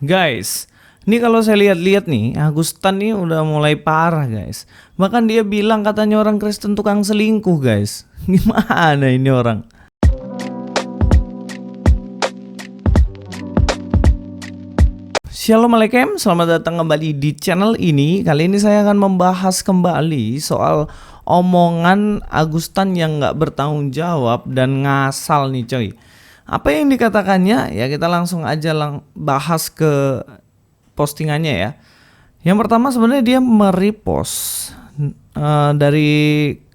Guys, ini kalau saya lihat-lihat nih, Agustan nih udah mulai parah guys. Bahkan dia bilang katanya orang Kristen tukang selingkuh guys. Gimana ini orang? Shalom Alaikum, selamat datang kembali di channel ini. Kali ini saya akan membahas kembali soal omongan Agustan yang gak bertanggung jawab dan ngasal nih coy. Apa yang dikatakannya? Ya kita langsung aja bahas ke postingannya ya. Yang pertama sebenarnya dia merepost dari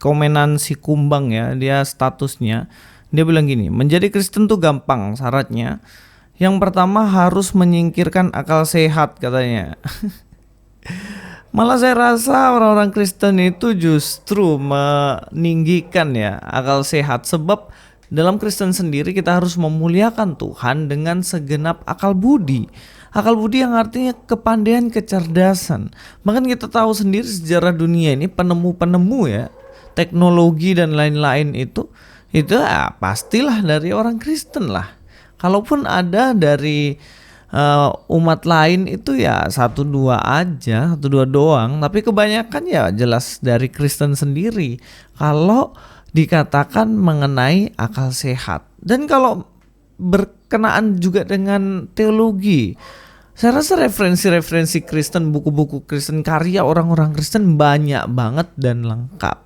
komenan si Kumbang ya. Dia statusnya, dia bilang gini, menjadi Kristen tuh gampang syaratnya. Yang pertama harus menyingkirkan akal sehat katanya. Malah saya rasa orang-orang Kristen itu justru meninggikan ya akal sehat. Sebab dalam Kristen sendiri kita harus memuliakan Tuhan dengan segenap akal budi. Akal budi yang artinya kepandaian, kecerdasan. Bahkan kita tahu sendiri sejarah dunia ini penemu-penemu ya, teknologi dan lain-lain itu ya pastilah dari orang Kristen lah. Kalaupun ada dari umat lain itu ya satu dua doang, tapi kebanyakan ya jelas dari Kristen sendiri. Kalau dikatakan mengenai akal sehat dan kalau berkenaan juga dengan teologi, saya rasa referensi-referensi Kristen, buku-buku Kristen, karya orang-orang Kristen banyak banget dan lengkap.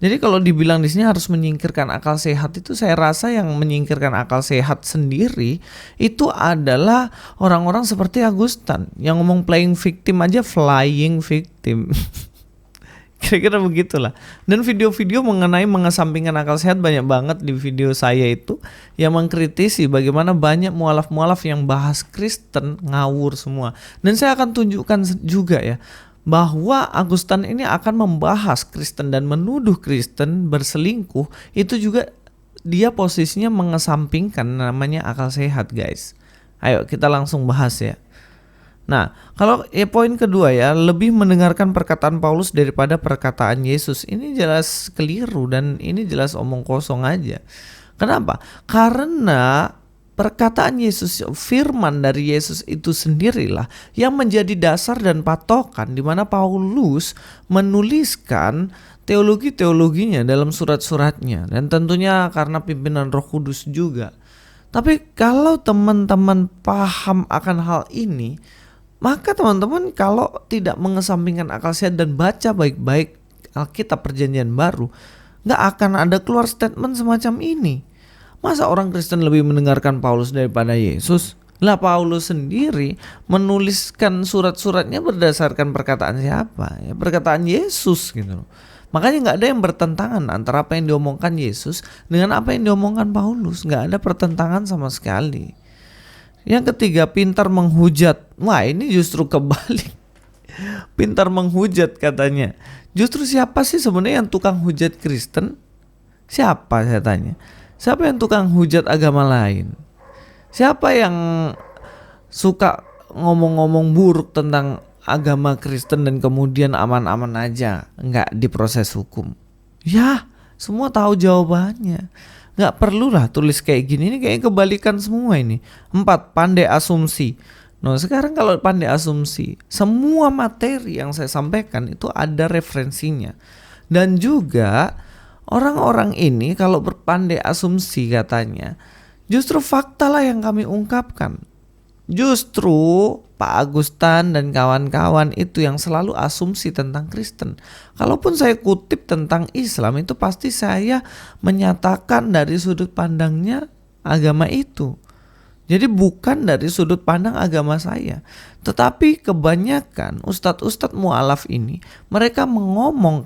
Jadi kalau dibilang di sini harus menyingkirkan akal sehat, itu saya rasa yang menyingkirkan akal sehat sendiri itu adalah orang-orang seperti Agustan yang ngomong playing victim aja flying victim. Kira-kira begitulah. Dan video-video mengenai mengesampingkan akal sehat banyak banget di video saya itu yang mengkritisi bagaimana banyak mualaf-mualaf yang bahas Kristen ngawur semua. Dan saya akan tunjukkan juga ya bahwa Agustan ini akan membahas Kristen dan menuduh Kristen berselingkuh. Itu juga dia posisinya mengesampingkan namanya akal sehat guys. Ayo kita langsung bahas ya. Nah, kalau poin kedua ya, lebih mendengarkan perkataan Paulus daripada perkataan Yesus. Ini jelas keliru dan ini jelas omong kosong aja. Kenapa? Karena perkataan Yesus, firman dari Yesus itu sendirilah yang menjadi dasar dan patokan di mana Paulus menuliskan teologi-teologinya dalam surat-suratnya, dan tentunya karena pimpinan Roh Kudus juga. Tapi kalau teman-teman paham akan hal ini, maka teman-teman kalau tidak mengesampingkan akal sehat dan baca baik-baik Alkitab Perjanjian Baru, gak akan ada keluar statement semacam ini. Masa orang Kristen lebih mendengarkan Paulus daripada Yesus? Lah Paulus sendiri menuliskan surat-suratnya berdasarkan perkataan siapa? Ya, perkataan Yesus gitu loh. Makanya gak ada yang bertentangan antara apa yang diomongkan Yesus dengan apa yang diomongkan Paulus. Gak ada pertentangan sama sekali. Yang ketiga, pintar menghujat. Wah, ini justru kebalik. Pintar menghujat katanya. Justru siapa sih sebenarnya yang tukang hujat Kristen? Siapa saya tanya? Siapa yang tukang hujat agama lain? Siapa yang suka ngomong-ngomong buruk tentang agama Kristen dan kemudian aman-aman aja, nggak diproses hukum? Ya, semua tahu jawabannya. Nggak perlulah tulis kayak gini, ini kayak kebalikan semua ini. 4. Pandai asumsi. Nah sekarang kalau pandai asumsi, semua materi yang saya sampaikan itu ada referensinya. Dan juga orang-orang ini kalau berpandai asumsi katanya, justru fakta lah yang kami ungkapkan. Justru Pak Agustan dan kawan-kawan itu yang selalu asumsi tentang Kristen. Kalaupun saya kutip tentang Islam, itu pasti saya menyatakan dari sudut pandangnya agama itu. Jadi bukan dari sudut pandang agama saya. Tetapi kebanyakan ustadz-ustadz mu'alaf ini, mereka ngomong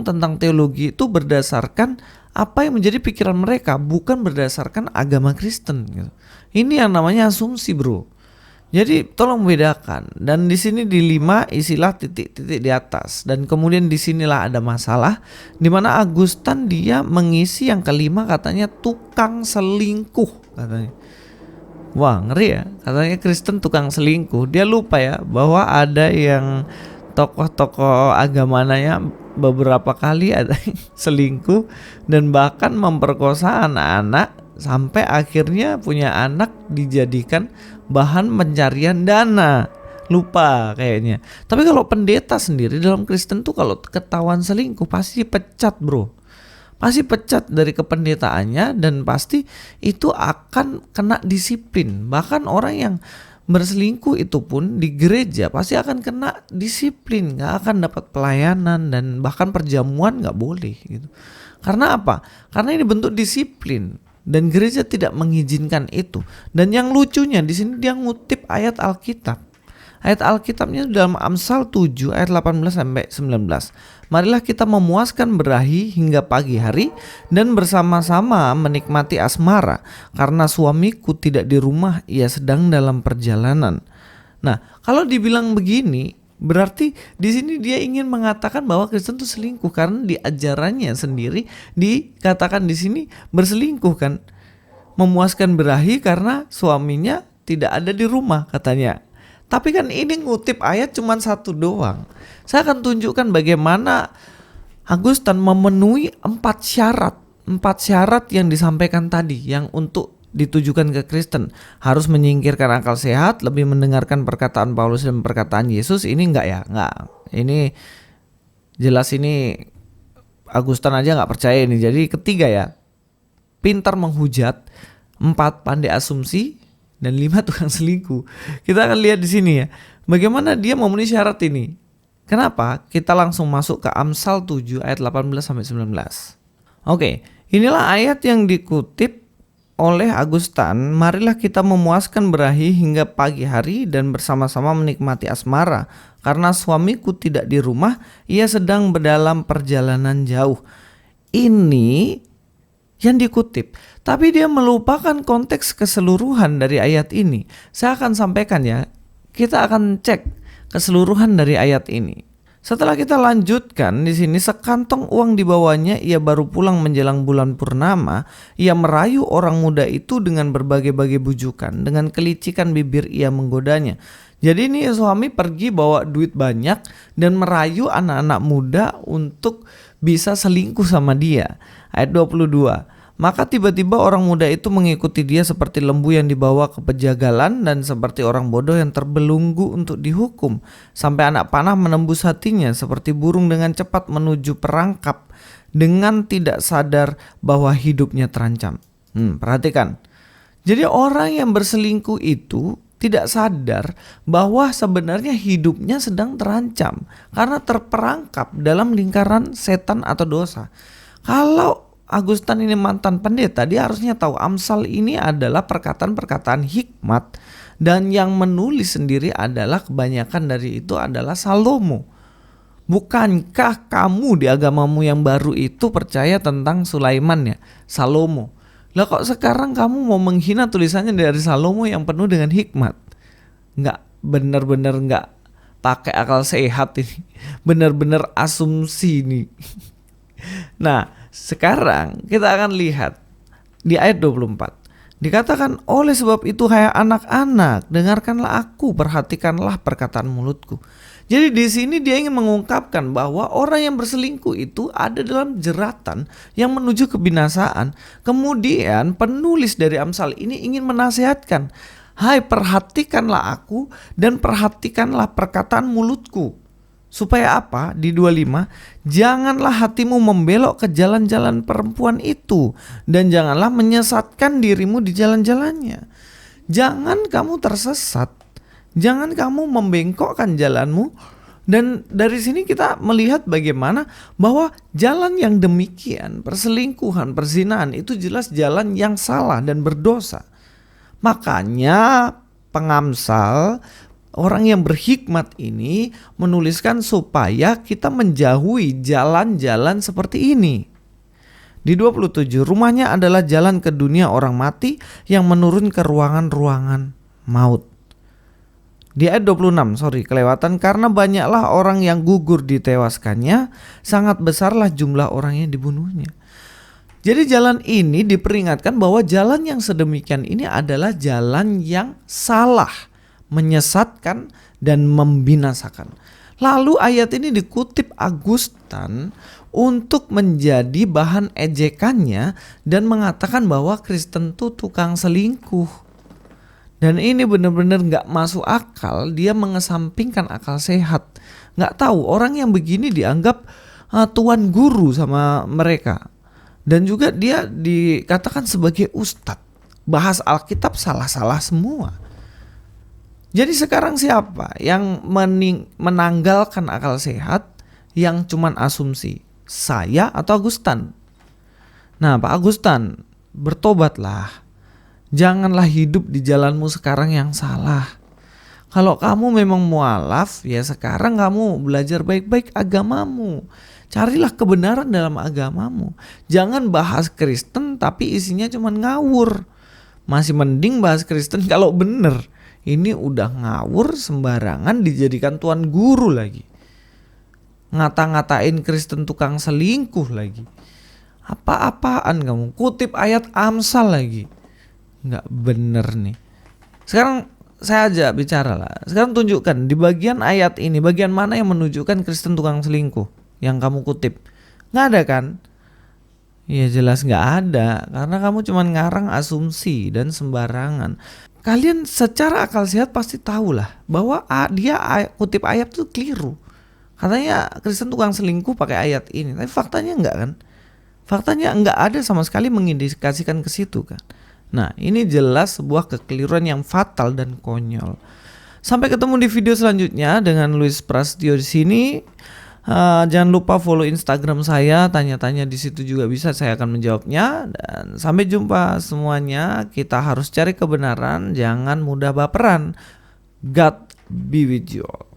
tentang teologi itu berdasarkan apa yang menjadi pikiran mereka, bukan berdasarkan agama Kristen gitu. Ini yang namanya asumsi bro. Jadi tolong bedakan. Dan di sini di 5 isilah titik-titik di atas. Dan kemudian di sinilah ada masalah, di mana Agustan dia mengisi yang kelima katanya tukang selingkuh katanya. Wah ngeri ya, katanya Kristen tukang selingkuh. Dia lupa ya bahwa ada yang tokoh-tokoh agamanya beberapa kali ada selingkuh dan bahkan memperkosa anak-anak sampai akhirnya punya anak dijadikan bahan pencarian dana. Lupa kayaknya. Tapi kalau pendeta sendiri dalam Kristen tuh kalau ketahuan selingkuh pasti pecat, bro. Pasti pecat dari kependetaannya dan pasti itu akan kena disiplin. Bahkan orang yang berselingkuh itu pun di gereja pasti akan kena disiplin, gak akan dapat pelayanan dan bahkan perjamuan gak boleh gitu. Karena apa? Karena ini bentuk disiplin dan gereja tidak mengizinkan itu. Dan yang lucunya di sini dia ngutip ayat Alkitab. Ayat Alkitabnya dalam Amsal 7 ayat 18 sampai 19. Marilah kita memuaskan berahi hingga pagi hari dan bersama-sama menikmati asmara, karena suamiku tidak di rumah, ia sedang dalam perjalanan. Nah, kalau dibilang begini, berarti di sini dia ingin mengatakan bahwa Kristen itu selingkuh karena di ajarannya sendiri dikatakan di sini berselingkuh kan. Memuaskan berahi karena suaminya tidak ada di rumah katanya. Tapi kan ini ngutip ayat cuma satu doang. Saya akan tunjukkan bagaimana Agustan memenuhi 4 syarat yang disampaikan tadi, yang untuk ditujukan ke Kristen. Harus menyingkirkan akal sehat, lebih mendengarkan perkataan Paulus dan perkataan Yesus. Ini enggak ya? Enggak. Ini jelas ini Agustan aja enggak percaya ini. Jadi ketiga ya, pintar menghujat, 4 pandai asumsi, dan 5 tukang selingkuh. Kita akan lihat di sini ya, bagaimana dia memenuhi syarat ini. Kenapa? Kita langsung masuk ke Amsal 7 ayat 18 sampai 19. Oke, inilah ayat yang dikutip oleh Agustan. Marilah kita memuaskan berahi hingga pagi hari dan bersama-sama menikmati asmara, karena suamiku tidak di rumah, ia sedang berdalam perjalanan jauh. Ini yang dikutip, tapi dia melupakan konteks keseluruhan dari ayat ini. Saya akan sampaikan ya, kita akan cek keseluruhan dari ayat ini. Setelah kita lanjutkan di sini, sekantong uang dibawanya, ia baru pulang menjelang bulan purnama. Ia merayu orang muda itu dengan berbagai-bagai bujukan, dengan kelicikan bibir ia menggodanya. Jadi ini suami pergi bawa duit banyak dan merayu anak-anak muda untuk bisa selingkuh sama dia. Ayat 22. Maka tiba-tiba orang muda itu mengikuti dia seperti lembu yang dibawa ke pejagalan dan seperti orang bodoh yang terbelenggu untuk dihukum. Sampai anak panah menembus hatinya seperti burung dengan cepat menuju perangkap dengan tidak sadar bahwa hidupnya terancam. Perhatikan. Jadi orang yang berselingkuh itu tidak sadar bahwa sebenarnya hidupnya sedang terancam karena terperangkap dalam lingkaran setan atau dosa. Kalau Agustan ini mantan pendeta, dia harusnya tahu Amsal ini adalah perkataan-perkataan hikmat, dan yang menulis sendiri adalah kebanyakan dari itu adalah Salomo. Bukankah kamu di agamamu yang baru itu percaya tentang Sulaiman ya, Salomo? Lah kok sekarang kamu mau menghina tulisannya dari Salomo yang penuh dengan hikmat? Nggak, benar-benar nggak pakai akal sehat ini, benar-benar asumsi ini. Nah, sekarang kita akan lihat di ayat 24. Dikatakan, oleh sebab itu hai anak-anak, dengarkanlah aku, perhatikanlah perkataan mulutku. Jadi di sini dia ingin mengungkapkan bahwa orang yang berselingkuh itu ada dalam jeratan yang menuju kebinasaan. Kemudian penulis dari Amsal ini ingin menasihatkan, hai perhatikanlah aku dan perhatikanlah perkataan mulutku. Supaya apa? Di 25, janganlah hatimu membelok ke jalan-jalan perempuan itu, dan janganlah menyesatkan dirimu di jalan-jalannya. Jangan kamu tersesat, jangan kamu membengkokkan jalanmu. Dan dari sini kita melihat bagaimana bahwa jalan yang demikian, perselingkuhan, perzinahan, itu jelas jalan yang salah dan berdosa. Makanya pengamsal, orang yang berhikmat ini menuliskan supaya kita menjauhi jalan-jalan seperti ini. Di 27, rumahnya adalah jalan ke dunia orang mati yang menurun ke ruangan-ruangan maut. Di ayat 26, kelewatan, karena banyaklah orang yang gugur ditewaskannya, sangat besarlah jumlah orang yang dibunuhnya. Jadi jalan ini diperingatkan bahwa jalan yang sedemikian ini adalah jalan yang salah, menyesatkan dan membinasakan. Lalu ayat ini dikutip Agustan untuk menjadi bahan ejekannya dan mengatakan bahwa Kristen tuh tukang selingkuh. Dan ini benar-benar gak masuk akal, dia mengesampingkan akal sehat. Gak tahu orang yang begini dianggap tuan guru sama mereka. Dan juga dia dikatakan sebagai ustadz. Bahas Alkitab salah-salah semua. Jadi sekarang siapa yang menanggalkan akal sehat yang cuman asumsi? Saya atau Agustan? Nah, Pak Agustan, bertobatlah. Janganlah hidup di jalanmu sekarang yang salah. Kalau kamu memang mualaf, ya sekarang kamu belajar baik-baik agamamu. Carilah kebenaran dalam agamamu. Jangan bahas Kristen tapi isinya cuma ngawur. Masih mending bahas Kristen kalau bener. Ini udah ngawur sembarangan dijadikan tuan guru lagi. Ngata-ngatain Kristen tukang selingkuh lagi. Apa-apaan kamu? Kutip ayat Amsal lagi. Nggak bener nih. Sekarang saya aja bicara lah. Sekarang tunjukkan di bagian ayat ini, bagian mana yang menunjukkan Kristen tukang selingkuh yang kamu kutip. Nggak ada kan? Ya jelas nggak ada, karena kamu cuma ngarang asumsi dan sembarangan. Kalian secara akal sehat pasti tahu lah bahwa dia kutip ayat itu keliru. Katanya Kristen tukang selingkuh pakai ayat ini, tapi faktanya enggak kan? Faktanya enggak ada sama sekali mengindikasikan ke situ kan. Nah, ini jelas sebuah kekeliruan yang fatal dan konyol. Sampai ketemu di video selanjutnya dengan Luis Prasetyo di sini. Jangan lupa follow Instagram saya, tanya-tanya di situ juga bisa, saya akan menjawabnya. Dan sampai jumpa semuanya. Kita harus cari kebenaran, jangan mudah baperan. God be with you all.